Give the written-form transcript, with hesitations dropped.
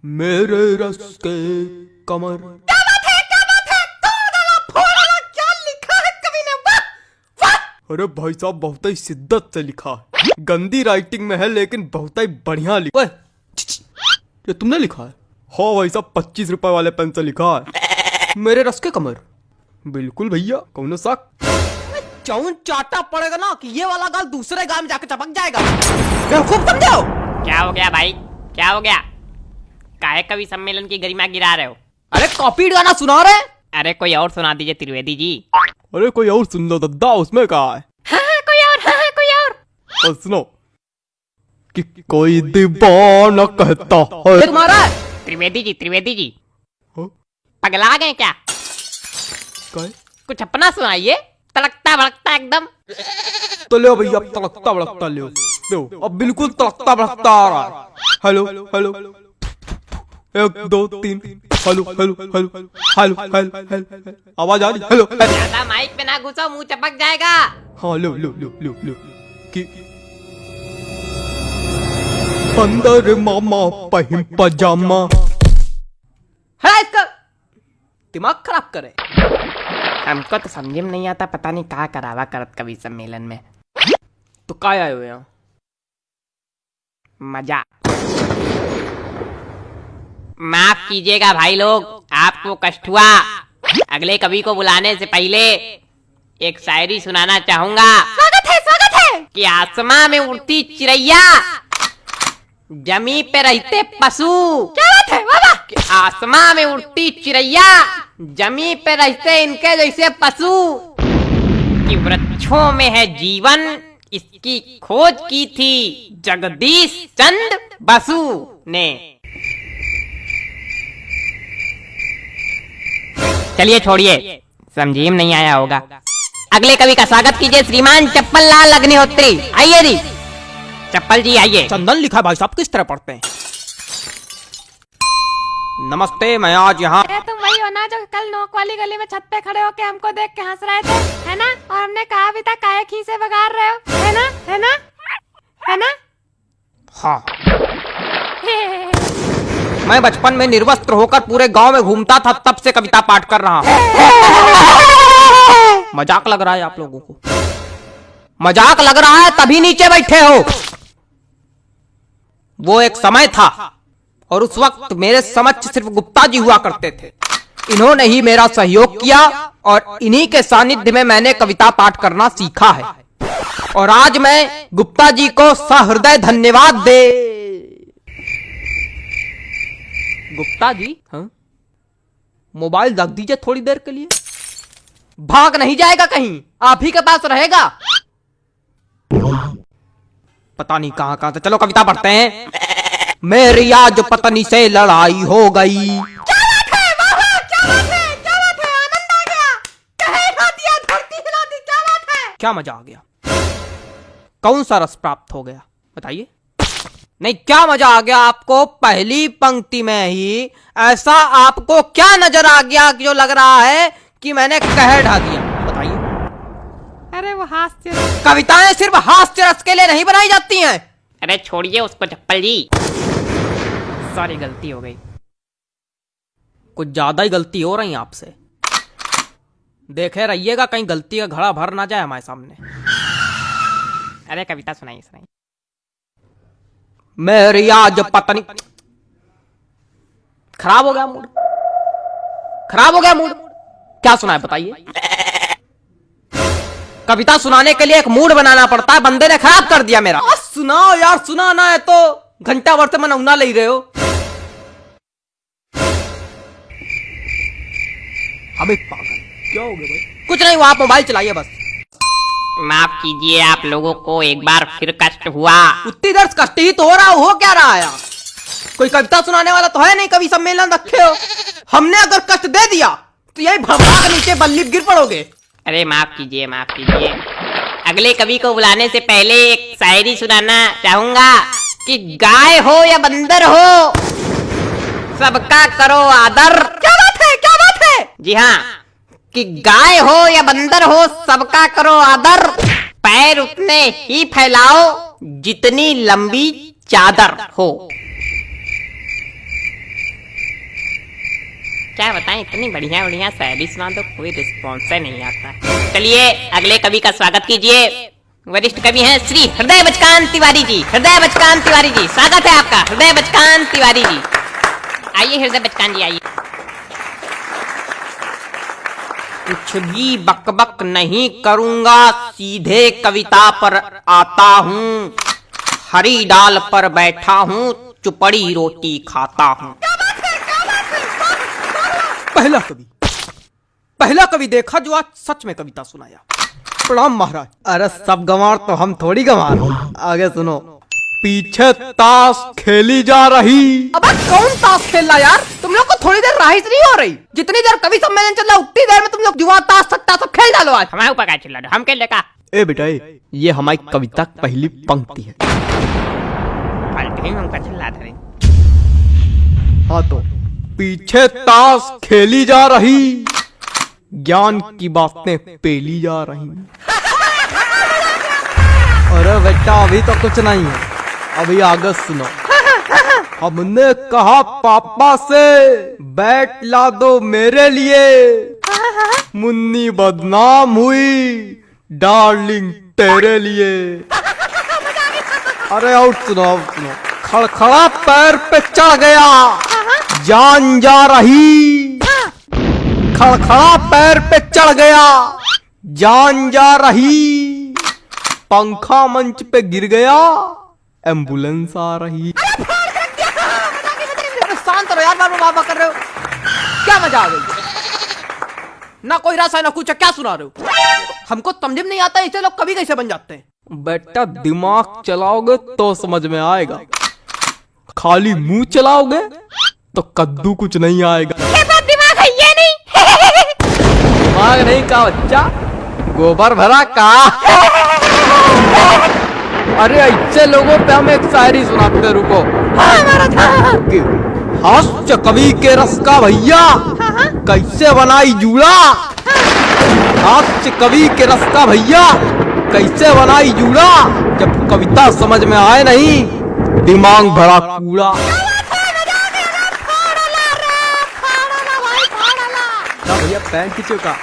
मेरे रस के कमर। क्या बात है, क्या बात है, तोड़ डाला, फोड़ डाला, क्या लिखा है कवि ने, वाह वाह। अरे भाई साहब बहुत ही शिद्दत से लिखा है, गंदी राइटिंग में है लेकिन बहुत ही बढ़िया लिखा है। ये तुमने लिखा है? हाँ भाई साहब 25 रुपए वाले पेन से लिखा है, मेरे रस के कमर। बिल्कुल भैया, कौन शक। चौन चाटा पड़ेगा ना कि ये वाला गाल दूसरे गाल में जाकर चपक जाएगा। बेवकूफ समझो। क्या हो गया भाई, क्या हो गया? काहे कवि सम्मेलन की गरिमा गिरा रहे हो? अरे कॉपी गाना सुना रहे। अरे कोई और सुना दीजिए त्रिवेदी जी। अरे कोई और सुन लो दद्दा, उसमें कहा है। हाँ, कोई और, हाँ, कोई और। और सुनो कि कोई दीवाना कहता है। तुम्हारा त्रिवेदी जी हाँ? पगला गए क्या? काय? कुछ अपना सुनाइए, तड़कता भड़कता एकदम। तो ले भैया, अब तड़कता भड़कता ले अब बिल्कुल तड़कता भड़कता आ रहा है। Hello hello, 1 2 3, hello hello hello hello hello hello, आवाज आ रही? हेलो। ज्यादा माइक पे ना घुसो, मुंह चपक जाएगा। हाँ लो लो लो लो लो कि अंदर मामा पहिम पजामा। है इसका दिमाग खराब करे। हमको तो समझ में नहीं आता, पता नहीं कहाँ करावा करत कवि सम्मेलन में। तो काय आए हुए हैं? मजा। माफ कीजिएगा भाई लोग, आपको कष्ट हुआ। अगले कवि को बुलाने से पहले एक शायरी सुनाना चाहूंगा। स्वागत है कि आसमां में उड़ती चिड़ैया, जमी पे रहते पशु। क्या बात है, वाह वाह। कि आसमां में उड़ती चिड़ैया, जमी पे रहते इनके जैसे पशु। कि वृक्षों में है जीवन, इसकी खोज की थी जगदीश चंद्र बसु ने। चलिए छोड़िए, समझिए नहीं आया होगा। अगले कवि का स्वागत कीजिए श्रीमान चप्पल लाल अग्निहोत्री। आइए जी, चप्पल जी आइए। चंदन लिखा भाई साहब किस तरह पढ़ते हैं? नमस्ते, मैं आज यहाँ। तुम वही हो ना जो कल नोक वाली गली में छत पे खड़े होके हमको देख के हंस रहे थे, है ना? और हमने कहा भी था काहे खीसे बगाड़ रहे हो, है ना, है ना, है ना? हाँ, मैं बचपन में निर्वस्त्र होकर पूरे गांव में घूमता था, तब से कविता पाठ कर रहा हूँ। मजाक लग रहा है आप लोगों को? मजाक लग रहा है तभी नीचे बैठे हो। वो एक समय था और उस वक्त मेरे समक्ष सिर्फ गुप्ता जी हुआ करते थे। इन्होंने ही मेरा सहयोग किया और इन्हीं के सानिध्य में मैंने कविता पाठ करना सीखा है। और आज मैं गुप्ता जी को सहृदय धन्यवाद दे। गुप्ता जी, हाँ? मोबाइल रख दीजिए थोड़ी देर के लिए। भाग नहीं जाएगा कहीं, आप ही के पास रहेगा। पता नहीं कहां कहां से। चलो कविता पढ़ते हैं। मेरी आज पत्नी से लड़ाई हो गई। क्या बात है, वाह वाह, क्या बात है, क्या बात है, आनंद आ गया। कहे हिला दिया, धरती हिला दी, क्या बात है। क्या मजा आ गया? कौन सा रस प्राप्त हो गया बताइए? नहीं, क्या मजा आ गया आपको? पहली पंक्ति में ही ऐसा आपको क्या नजर आ गया जो लग रहा है कि मैंने कह ढा दिया? बताइए। अरे वो हास्य। कविताएं सिर्फ हास्य रस के लिए नहीं बनाई जाती हैं। अरे छोड़िए उसको चप्पल जी, सॉरी गलती हो गई। कुछ ज्यादा ही गलती हो रही है आपसे। देखे रहिएगा कहीं गलती का घड़ा भर ना जाए हमारे सामने। अरे कविता सुनाइए सुनाइए। मेरी आज पत्नी। खराब हो गया मूड, खराब हो गया मूड। क्या सुनाए बताइए? कविता सुनाने के लिए एक मूड बनाना पड़ता है, बंदे ने खराब कर दिया मेरा। सुनाओ यार, सुनाना है तो घंटा भर से मनौना ले रहे हो। अबे पागल, क्या हो गया भाई? कुछ नहीं, वो आप मोबाइल चलाइए बस। माफ कीजिए, आप लोगों को एक बार फिर कष्ट हुआ। उतनी देर कष्ट ही तो हो रहा, हो क्या रहा है? कोई कविता सुनाने वाला तो है नहीं, कवि सम्मेलन रखे हो। हमने अगर कष्ट दे दिया तो यही भगवान के नीचे बल्ली गिर पड़ोगे। अरे माफ कीजिए, माफ कीजिए। अगले कवि को बुलाने से पहले एक शायरी सुनाना चाहूंगा। कि गाय हो या बंदर हो, सबका करो आदर। क्या बात है, क्या बात है? जी हाँ, कि गाय हो या बंदर हो, सबका करो आदर। पैर उतने ही फैलाओ जितनी लंबी चादर हो। क्या बताएं, इतनी बढ़िया बढ़िया शायरी सुना दो, कोई रिस्पॉन्स नहीं आता। चलिए अगले कवि का स्वागत कीजिए। वरिष्ठ कवि हैं श्री हृदय बचकान तिवारी जी। हृदय बचकान तिवारी जी, स्वागत है आपका। हृदय बचकान तिवारी जी, आइए हृदय बचकान जी आइए। कुछ भी बकबक नहीं करूंगा, सीधे कविता पर आता हूँ। हरी डाल पर बैठा हूँ, चुपड़ी रोटी खाता हूँ। पहला कवि देखा जो आज सच में कविता सुनाया। प्रणाम महाराज। अरे सब गंवार तो हम थोड़ी गंवार। आगे सुनो। पीछे ताश खेली जा रही। अब कौन ताश खेल रहा यार? तुम लोग को थोड़ी देर राइस नहीं हो रही? जितनी देर कवि सम्मेलन चल रहा उतनी देर में तुम लोग जुआ ताश सट्टा सब खेल डालो आज। हमारे ऊपर क्या चिल्ला रहे हो? हम खेल लेगा। ए बेटा ये हमारी कविता की पहली पंक्ति है। फालतू ही हमका चिल्ला रहे। हाँ तो पीछे ताश खेली जा रही, ज्ञान की बातें पेली जा रही। अरे बेटा अभी तो कुछ नहीं है, अभी आगे सुनो। हमने कहा पापा से बैट ला दो मेरे लिए, मुन्नी बदनाम हुई डार्लिंग तेरे लिए। अरे और सुनो। खड़खड़ा पैर पे चढ़ गया, जान जा रही। खड़खड़ा पैर पे चढ़ गया, जान जा रही। पंखा मंच पे गिर गया, एम्बुलेंस आ रही। शांत रहो यार, बाबा कर रहे हो क्या? मजा आ गई? ना कोई रस है ना कुछ, क्या सुना रहे हो? हमको समझ में नहीं आता ऐसे लोग कभी कैसे बन जाते हैं। बेटा दिमाग चलाओगे तो समझ में आएगा, खाली मुंह चलाओगे तो कद्दू कुछ नहीं आएगा। दिमाग है ये नहीं। दिमाग नहीं का बच्चा, गोबर भरा का। अरे ऐसे लोगों पे हम एक शायरी सुनाते, रुको। हास्य कवि के रस का भैया कैसे बनाई जूड़ा। हास्य कवि के रस का भैया कैसे बनाई जूड़ा। जब कविता समझ में आए नहीं, दिमाग भरा कूड़ा। भैया पैंट खींचो का।